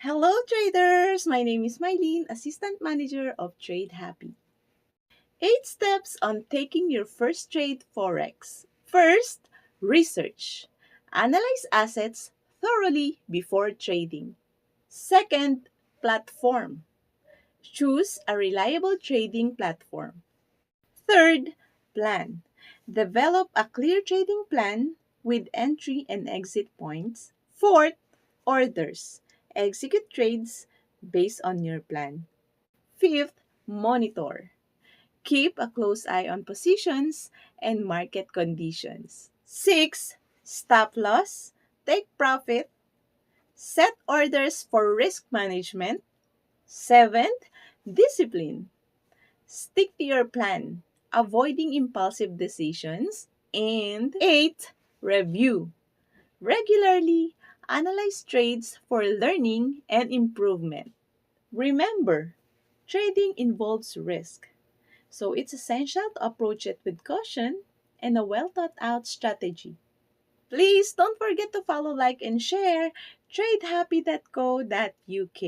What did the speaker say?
Hello traders! My name is Mylene, Assistant Manager of Trade Happy. 8 steps on taking your first trade Forex. First, research. Analyze assets thoroughly before trading. Second, platform. Choose a reliable trading platform. Third, plan. Develop a clear trading plan with entry and exit points. Fourth, orders. Execute trades based on your plan. Fifth, monitor. Keep a close eye on positions and market conditions. Six, stop loss. Take profit. Set orders for risk management. Seventh, discipline. Stick to your plan, avoiding impulsive decisions. And eight, review. Regularly analyze trades for learning and improvement. Remember, trading involves risk, so it's essential to approach it with caution and a well thought out strategy. Please don't forget to follow, like, and share tradehappy.co.uk.